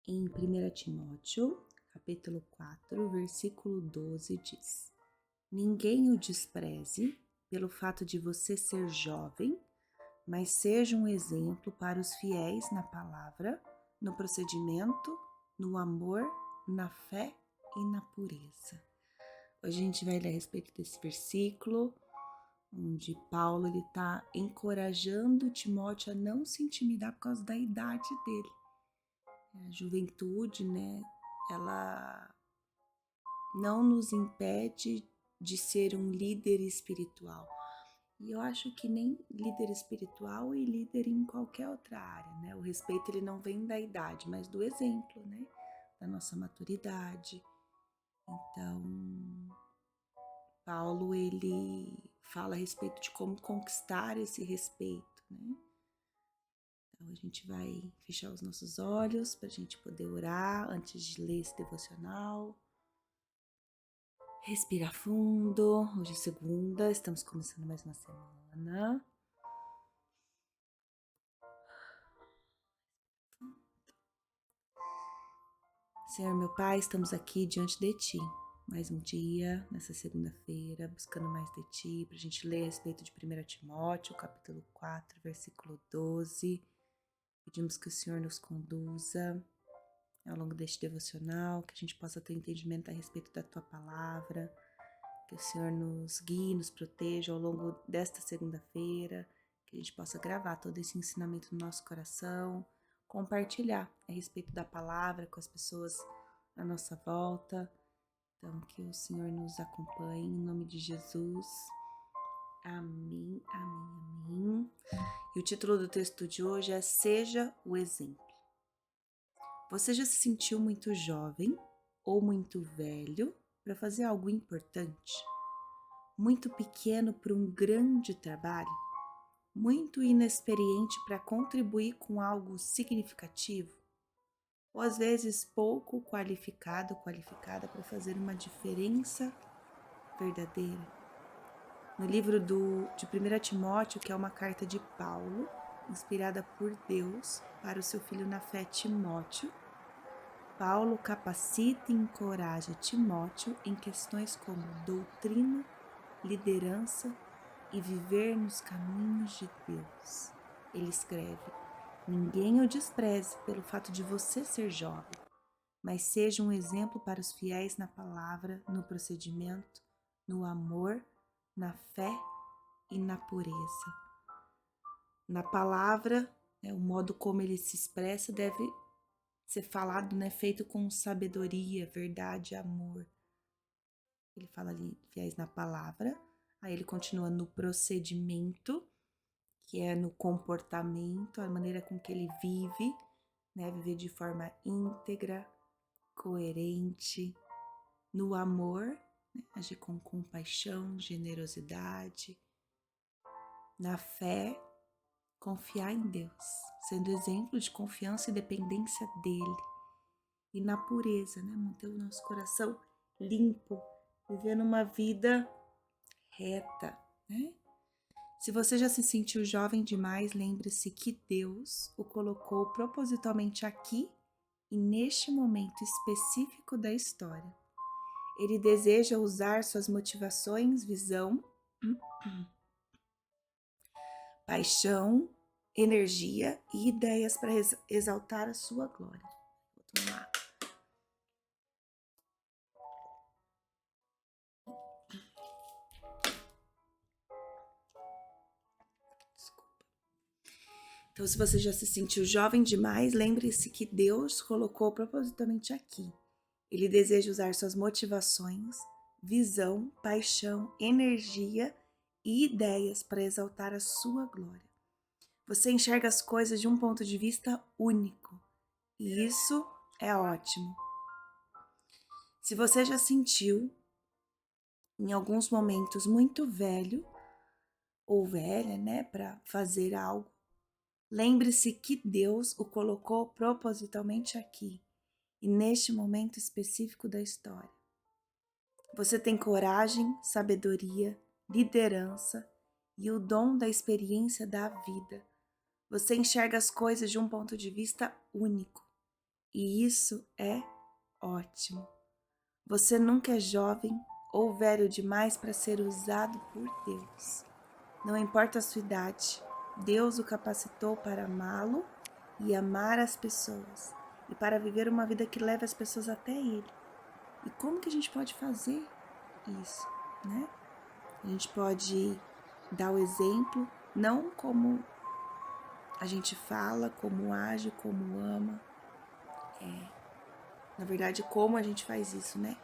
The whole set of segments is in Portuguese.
Em 1 Timóteo, capítulo 4, versículo 12 diz: Ninguém o despreze pelo fato de você ser jovem, mas seja um exemplo para os fiéis na palavra, no procedimento, no amor, na fé e na pureza. Hoje a gente vai ler a respeito desse versículo, onde Paulo está encorajando Timóteo a não se intimidar por causa da idade dele. A juventude, né, ela não nos impede de ser um líder espiritual. E eu acho que nem líder espiritual e líder em qualquer outra área, né? O respeito ele não vem da idade, mas do exemplo, né? Da nossa maturidade. Então, Paulo ele fala a respeito de como conquistar esse respeito, né? Então a gente vai fechar os nossos olhos para a gente poder orar antes de ler esse devocional. Respira fundo. Hoje é segunda, estamos começando mais uma semana. Senhor meu Pai, estamos aqui diante de Ti. Mais um dia, nessa segunda-feira, buscando mais de Ti, para a gente ler a respeito de 1 Timóteo, capítulo 4, versículo 12. Pedimos que o Senhor nos conduza ao longo deste devocional, que a gente possa ter entendimento a respeito da Tua palavra, que o Senhor nos guie, nos proteja ao longo desta segunda-feira, que a gente possa gravar todo esse ensinamento no nosso coração, compartilhar a respeito da palavra com as pessoas à nossa volta. Então, que o Senhor nos acompanhe, em nome de Jesus. Amém, amém, amém. E o título do texto de hoje é Seja o Exemplo. Você já se sentiu muito jovem ou muito velho para fazer algo importante? Muito pequeno para um grande trabalho? Muito inexperiente para contribuir com algo significativo? Ou às vezes pouco qualificado ou qualificada para fazer uma diferença verdadeira? No livro de 1 Timóteo, que é uma carta de Paulo, inspirada por Deus para o seu filho na fé Timóteo, Paulo capacita e encoraja Timóteo em questões como doutrina, liderança e viver nos caminhos de Deus. Ele escreve: Ninguém o despreze pelo fato de você ser jovem, mas seja um exemplo para os fiéis na palavra, no procedimento, no amor, na fé e na pureza. Na palavra, o modo como ele se expressa deve ser falado, né, feito com sabedoria, verdade, amor. Ele fala ali, fiéis na palavra, aí ele continua no procedimento, que é no comportamento, a maneira com que ele vive, né, viver de forma íntegra, coerente, no amor, né, agir com compaixão, generosidade, na fé, confiar em Deus, sendo exemplo de confiança e dependência dele. E na pureza, né? Manter o nosso coração limpo, vivendo uma vida reta, né? Se você já se sentiu jovem demais, lembre-se que Deus o colocou propositalmente aqui e neste momento específico da história. Ele deseja usar suas motivações, visão, paixão, energia e ideias para exaltar a sua glória. Vou tomar. Desculpa. Então, se você já se sentiu jovem demais, lembre-se que Deus colocou propositalmente aqui. Ele deseja usar suas motivações, visão, paixão, energia e ideias para exaltar a sua glória. Você enxerga as coisas de um ponto de vista único, e isso é ótimo. Se você já sentiu, em alguns momentos, muito velho ou velha, né, para fazer algo, lembre-se que Deus o colocou propositalmente aqui e neste momento específico da história. Você tem coragem, sabedoria, liderança e o dom da experiência da vida. Você enxerga as coisas de um ponto de vista único. E isso é ótimo. Você nunca é jovem ou velho demais para ser usado por Deus. Não importa a sua idade, Deus o capacitou para amá-lo e amar as pessoas, e para viver uma vida que leve as pessoas até Ele. E como que a gente pode fazer isso, né? A gente pode dar o exemplo, não como a gente fala, como age, como ama. Na verdade, como a gente faz isso, né?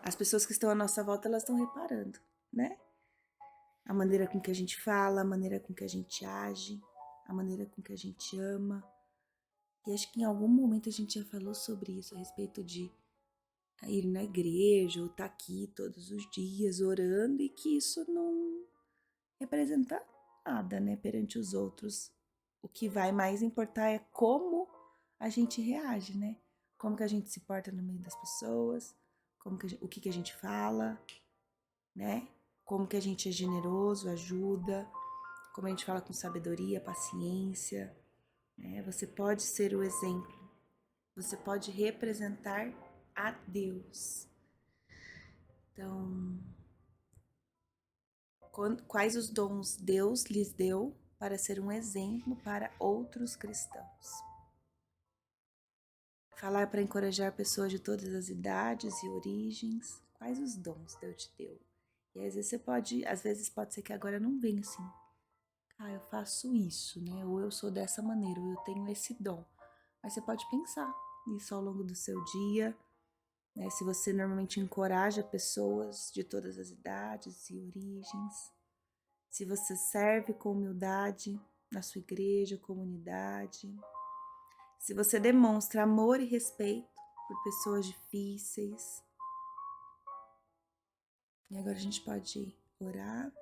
As pessoas que estão à nossa volta, elas estão reparando, né? A maneira com que a gente fala, a maneira com que a gente age, a maneira com que a gente ama. E acho que em algum momento a gente já falou sobre isso, a respeito de ir na igreja ou estar aqui todos os dias orando, e que isso não representa nada, né, perante os outros. O que vai mais importar é como a gente reage, né? Como que a gente se porta no meio das pessoas, o que a gente fala, né? Como que a gente é generoso, ajuda, como a gente fala com sabedoria, paciência, né? Você pode ser o exemplo, você pode representar a Deus. Então, quais os dons Deus lhes deu para ser um exemplo para outros cristãos? Falar para encorajar pessoas de todas as idades e origens. Quais os dons Deus te deu? E às vezes pode ser que agora não venha assim. Eu faço isso, né? Ou eu sou dessa maneira, ou eu tenho esse dom. Mas você pode pensar nisso ao longo do seu dia, né? Se você normalmente encoraja pessoas de todas as idades e origens. Se você serve com humildade na sua igreja, comunidade. Se você demonstra amor e respeito por pessoas difíceis. E agora a gente pode orar.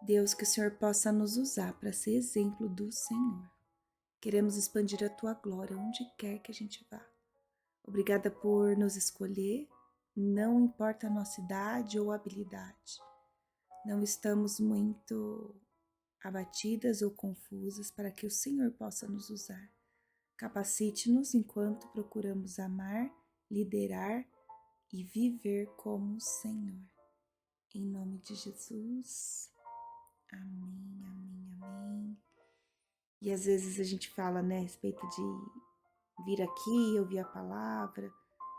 Deus, que o Senhor possa nos usar para ser exemplo do Senhor. Queremos expandir a Tua glória onde quer que a gente vá. Obrigada por nos escolher, não importa a nossa idade ou habilidade. Não estamos muito abatidas ou confusas para que o Senhor possa nos usar. Capacite-nos enquanto procuramos amar, liderar e viver como o Senhor. Em nome de Jesus. Amém, amém, amém. E às vezes a gente fala, né, a respeito de vir aqui, ouvir a palavra,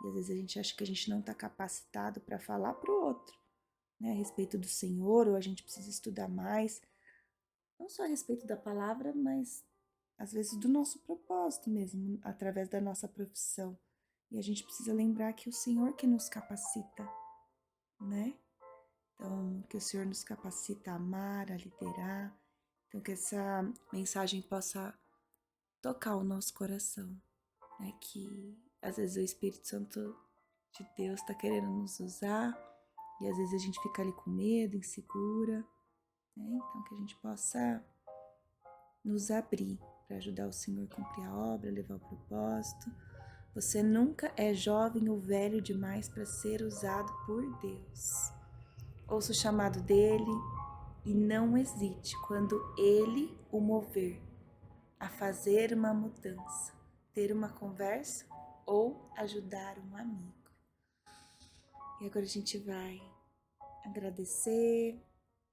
e às vezes a gente acha que a gente não está capacitado para falar para o outro, né, a respeito do Senhor, ou a gente precisa estudar mais, não só a respeito da palavra, mas às vezes do nosso propósito mesmo, através da nossa profissão. E a gente precisa lembrar que é o Senhor que nos capacita, né? Então, que o Senhor nos capacita a amar, a liderar. Então, que essa mensagem possa tocar o nosso coração, né? Que às vezes o Espírito Santo de Deus está querendo nos usar e às vezes a gente fica ali com medo, insegura, né? Então, que a gente possa nos abrir para ajudar o Senhor a cumprir a obra, levar o propósito. Você nunca é jovem ou velho demais para ser usado por Deus. Ouça o chamado dele e não hesite quando ele o mover a fazer uma mudança, ter uma conversa ou ajudar um amigo. E agora a gente vai agradecer.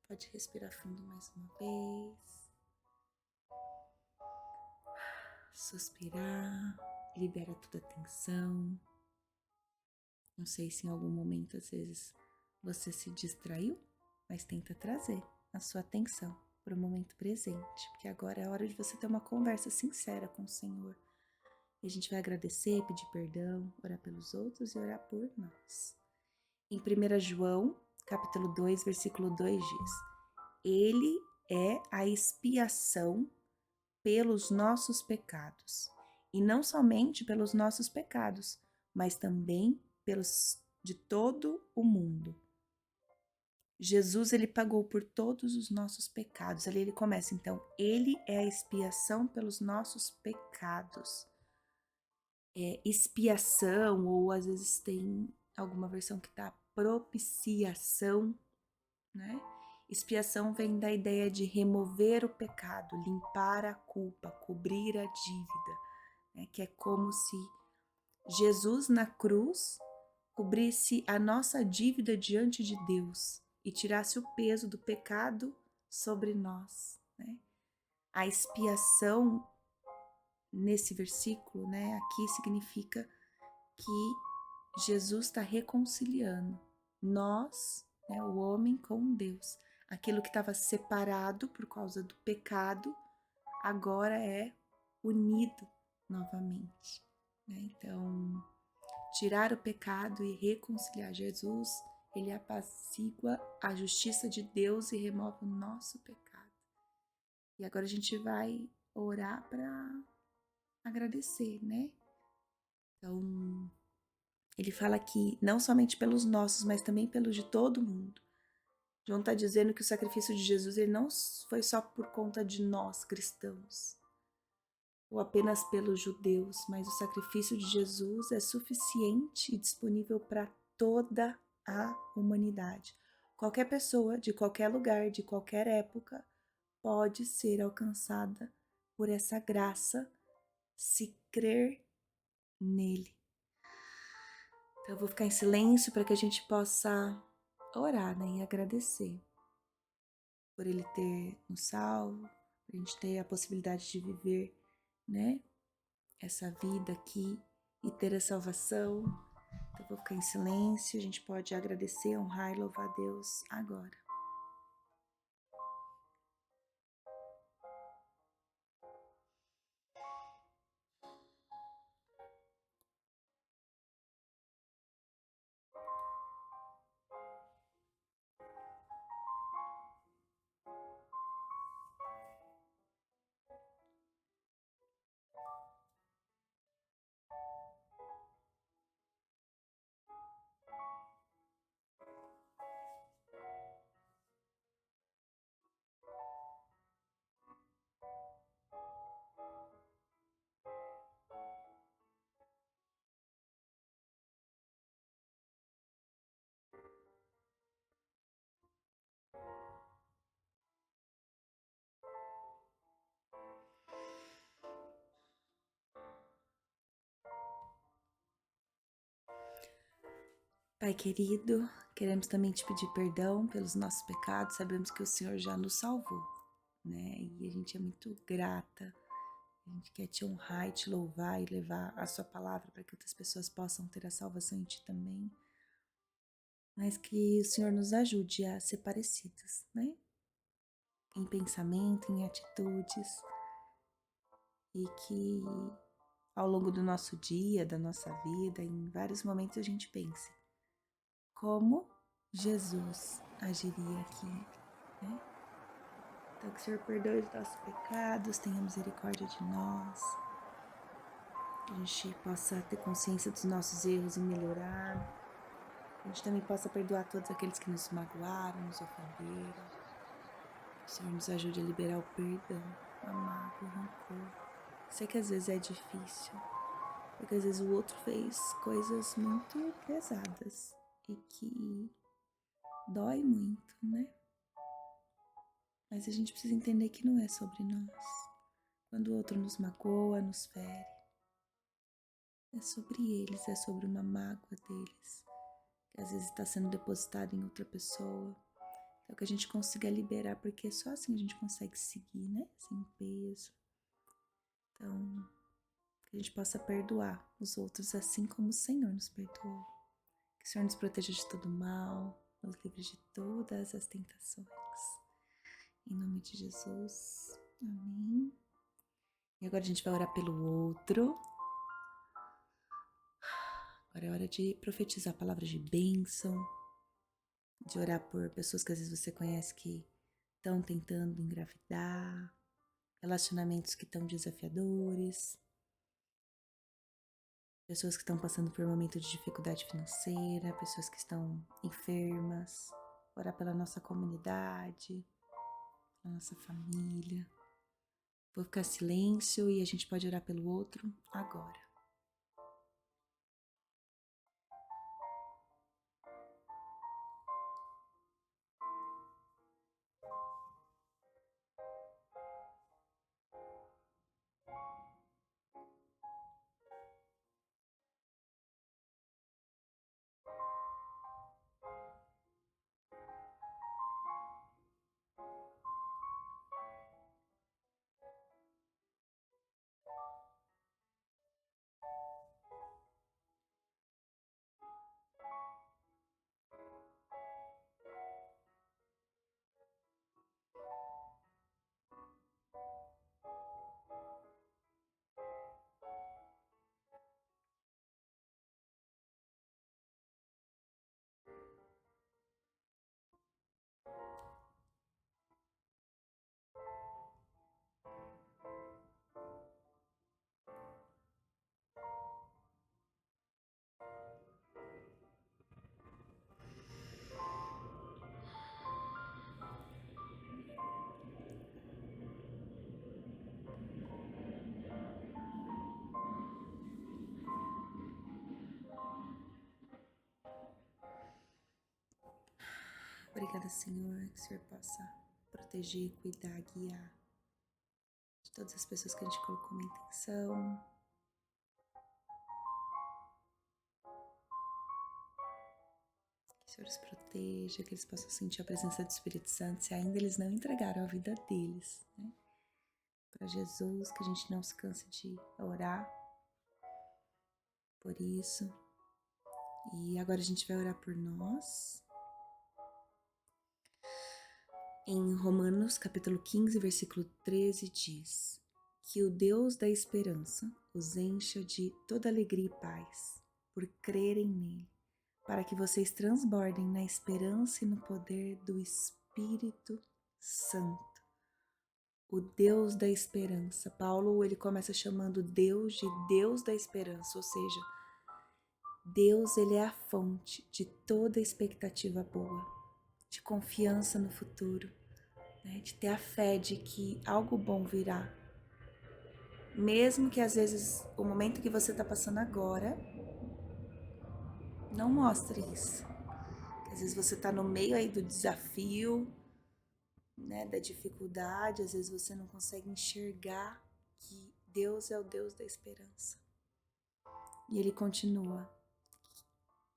Pode respirar fundo mais uma vez. Suspirar, libera toda a tensão. Não sei se em algum momento, às vezes, você se distraiu, mas tenta trazer a sua atenção para o momento presente, porque agora é a hora de você ter uma conversa sincera com o Senhor. E a gente vai agradecer, pedir perdão, orar pelos outros e orar por nós. Em 1 João, capítulo 2, versículo 2 diz: Ele é a expiação pelos nossos pecados, e não somente pelos nossos pecados, mas também pelos de todo o mundo. Jesus, ele pagou por todos os nossos pecados. Ali ele começa, então, ele é a expiação pelos nossos pecados. Expiação, ou às vezes tem alguma versão que tá propiciação, né? Expiação vem da ideia de remover o pecado, limpar a culpa, cobrir a dívida, né? Que é como se Jesus na cruz cobrisse a nossa dívida diante de Deus e tirasse o peso do pecado sobre nós, né? A expiação nesse versículo, né, aqui significa que Jesus está reconciliando nós, né, o homem com Deus. Aquilo que estava separado por causa do pecado, agora é unido novamente, né? Então, tirar o pecado e reconciliar Jesus, ele apacigua a justiça de Deus e remove o nosso pecado. E agora a gente vai orar para agradecer, né? Então, ele fala aqui, não somente pelos nossos, mas também pelos de todo mundo. João está dizendo que o sacrifício de Jesus ele não foi só por conta de nós, cristãos, ou apenas pelos judeus, mas o sacrifício de Jesus é suficiente e disponível para toda a humanidade. Qualquer pessoa, de qualquer lugar, de qualquer época, pode ser alcançada por essa graça se crer nele. Então eu vou ficar em silêncio para que a gente possa orar, né, e agradecer por ele ter nos salvo, por a gente ter a possibilidade de viver, né, essa vida aqui e ter a salvação. Então eu vou ficar em silêncio, a gente pode agradecer, honrar e louvar a Deus agora. Pai querido, queremos também te pedir perdão pelos nossos pecados, sabemos que o Senhor já nos salvou, né? E a gente é muito grata, a gente quer te honrar e te louvar e levar a sua palavra para que outras pessoas possam ter a salvação em ti também, mas que o Senhor nos ajude a ser parecidos, né? Em pensamento, em atitudes, e que ao longo do nosso dia, da nossa vida, em vários momentos a gente pense como Jesus agiria aqui, né? Então que o Senhor perdoe os nossos pecados, tenha misericórdia de nós, que a gente possa ter consciência dos nossos erros e melhorar, que a gente também possa perdoar todos aqueles que nos magoaram, nos ofenderam, que o Senhor nos ajude a liberar o perdão, a mágoa, o rancor. Sei que às vezes é difícil, porque às vezes o outro fez coisas muito pesadas e que dói muito, né? Mas a gente precisa entender que não é sobre nós. Quando o outro nos magoa, nos fere, é sobre eles, é sobre uma mágoa deles, que às vezes está sendo depositada em outra pessoa. Então que a gente consiga liberar, porque só assim a gente consegue seguir, né? Sem peso. Então, que a gente possa perdoar os outros assim como o Senhor nos perdoou. Que o Senhor nos proteja de todo mal, nos livre de todas as tentações. Em nome de Jesus. Amém. E agora a gente vai orar pelo outro. Agora é hora de profetizar palavras de bênção, de orar por pessoas que às vezes você conhece que estão tentando engravidar, relacionamentos que estão desafiadores, pessoas que estão passando por um momento de dificuldade financeira, pessoas que estão enfermas, orar pela nossa comunidade, pela nossa família. Vou ficar em silêncio e a gente pode orar pelo outro agora. Obrigada, Senhor, que o Senhor possa proteger, cuidar, guiar de todas as pessoas que a gente colocou uma intenção. Que o Senhor os proteja, que eles possam sentir a presença do Espírito Santo, se ainda eles não entregaram a vida deles, né? Para Jesus, que a gente não se canse de orar por isso. E agora a gente vai orar por nós. Em Romanos, capítulo 15, versículo 13, diz: que o Deus da esperança os encha de toda alegria e paz, por crerem nele, para que vocês transbordem na esperança e no poder do Espírito Santo. O Deus da esperança. Paulo, ele começa chamando Deus de Deus da esperança, ou seja, Deus, ele é a fonte de toda expectativa boa, de confiança no futuro, né? De ter a fé de que algo bom virá. Mesmo que às vezes o momento que você está passando agora não mostre isso. Às vezes você está no meio aí do desafio, né, da dificuldade, às vezes você não consegue enxergar que Deus é o Deus da esperança. E ele continua,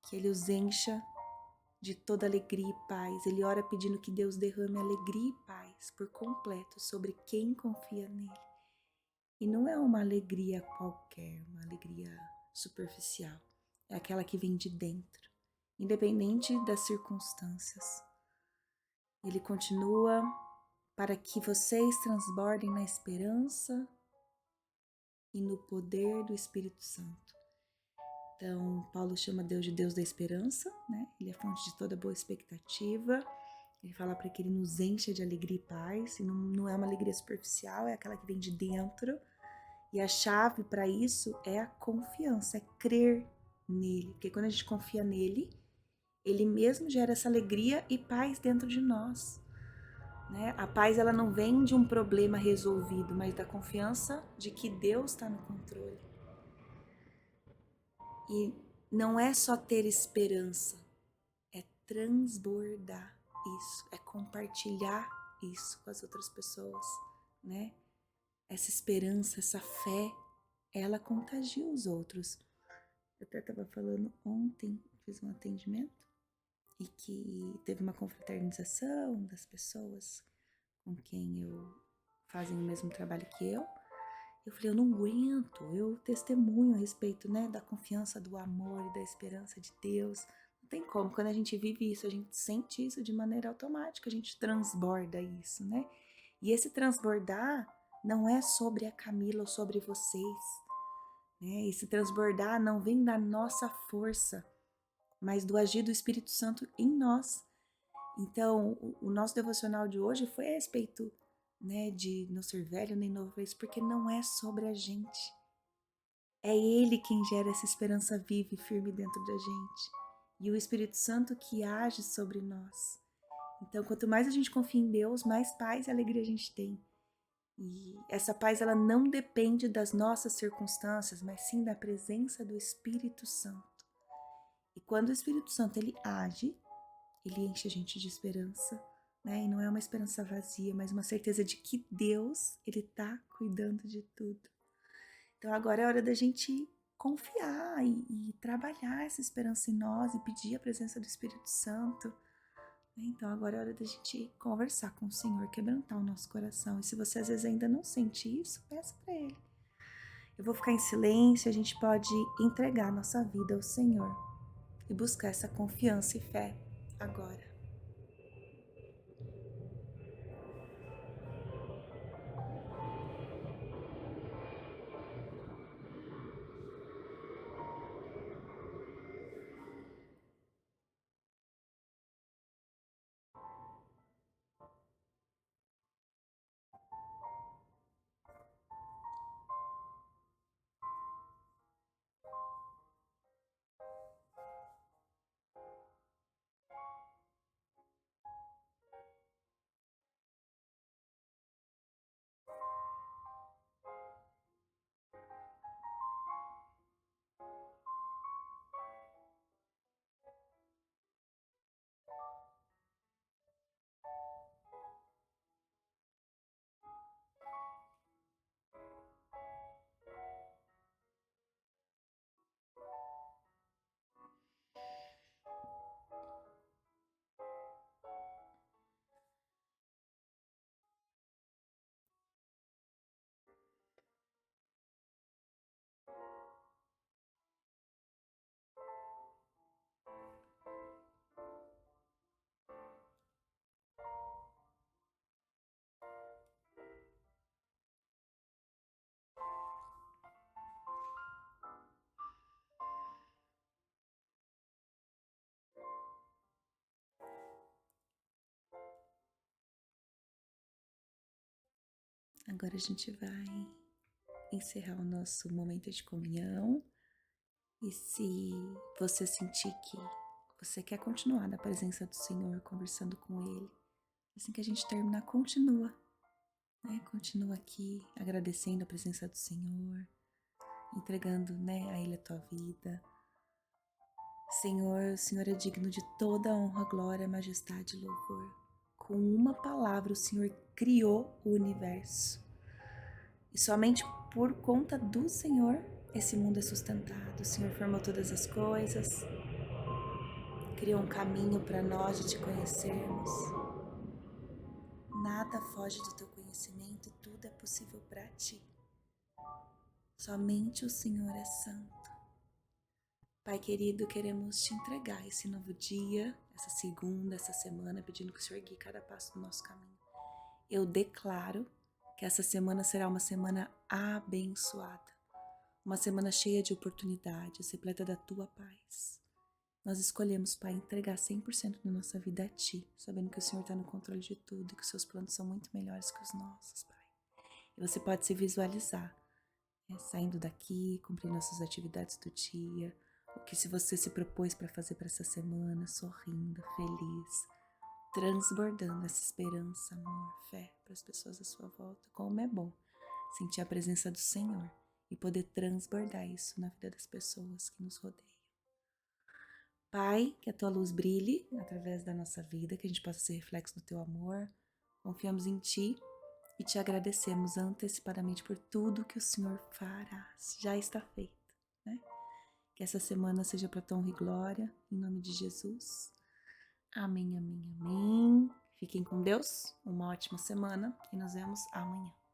que ele os encha de toda alegria e paz. Ele ora pedindo que Deus derrame alegria e paz por completo sobre quem confia nele. E não é uma alegria qualquer, uma alegria superficial. É aquela que vem de dentro, independente das circunstâncias. Ele continua para que vocês transbordem na esperança e no poder do Espírito Santo. Então, Paulo chama Deus de Deus da esperança, né? Ele é a fonte de toda boa expectativa. Ele fala para que ele nos encha de alegria e paz. E não é uma alegria superficial, é aquela que vem de dentro. E a chave para isso é a confiança, é crer nele. Porque quando a gente confia nele, ele mesmo gera essa alegria e paz dentro de nós, né? A paz, ela não vem de um problema resolvido, mas da confiança de que Deus está no controle. E não é só ter esperança, é transbordar isso, é compartilhar isso com as outras pessoas, né? Essa esperança, essa fé, ela contagia os outros. Eu até estava falando ontem, fiz um atendimento e que teve uma confraternização das pessoas com quem eu fazem o mesmo trabalho que eu. Eu falei, eu não aguento, eu testemunho a respeito, né, da confiança, do amor e da esperança de Deus. Não tem como, quando a gente vive isso, a gente sente isso de maneira automática, a gente transborda isso, né? E esse transbordar não é sobre a Camila ou sobre vocês, né? Esse transbordar não vem da nossa força, mas do agir do Espírito Santo em nós. Então, o nosso devocional de hoje foi a respeito, né, de não ser velho nem novo, isso porque não é sobre a gente. É Ele quem gera essa esperança viva e firme dentro da gente. E o Espírito Santo que age sobre nós. Então, quanto mais a gente confia em Deus, mais paz e alegria a gente tem. E essa paz, ela não depende das nossas circunstâncias, mas sim da presença do Espírito Santo. E quando o Espírito Santo, ele age, ele enche a gente de esperança, né? E não é uma esperança vazia, mas uma certeza de que Deus, ele tá cuidando de tudo. Então agora é hora da gente confiar e trabalhar essa esperança em nós e pedir a presença do Espírito Santo. Então agora é hora da gente conversar com o Senhor, quebrantar o nosso coração. E se você às vezes ainda não sente isso, peça para Ele. Eu vou ficar em silêncio, a gente pode entregar nossa vida ao Senhor e buscar essa confiança e fé agora. Agora a gente vai encerrar o nosso momento de comunhão. E se você sentir que você quer continuar na presença do Senhor, conversando com Ele, assim que a gente terminar, continua, né? Continua aqui agradecendo a presença do Senhor, entregando, né, a Ele a tua vida. Senhor, o Senhor é digno de toda honra, glória, majestade e louvor. Com uma palavra, o Senhor criou o universo. E somente por conta do Senhor, esse mundo é sustentado. O Senhor formou todas as coisas, criou um caminho para nós de te conhecermos. Nada foge do teu conhecimento, tudo é possível para ti. Somente o Senhor é santo. Pai querido, queremos te entregar esse novo dia, essa segunda, essa semana, pedindo que o Senhor guie cada passo do nosso caminho. Eu declaro que essa semana será uma semana abençoada, uma semana cheia de oportunidades, repleta da tua paz. Nós escolhemos, Pai, entregar 100% da nossa vida a Ti, sabendo que o Senhor está no controle de tudo e que os seus planos são muito melhores que os nossos, Pai. E você pode se visualizar, saindo daqui, cumprindo as suas atividades do dia, o que se você se propôs para fazer para essa semana, sorrindo, feliz, transbordando essa esperança, amor, fé para as pessoas à sua volta. Como é bom sentir a presença do Senhor e poder transbordar isso na vida das pessoas que nos rodeiam. Pai, que a tua luz brilhe através da nossa vida, que a gente possa ser reflexo do teu amor. Confiamos em ti e te agradecemos antecipadamente por tudo que o Senhor fará. Já está feito, né? Que essa semana seja para tua honra e glória, em nome de Jesus. Amém, amém, amém. Fiquem com Deus, uma ótima semana e nos vemos amanhã.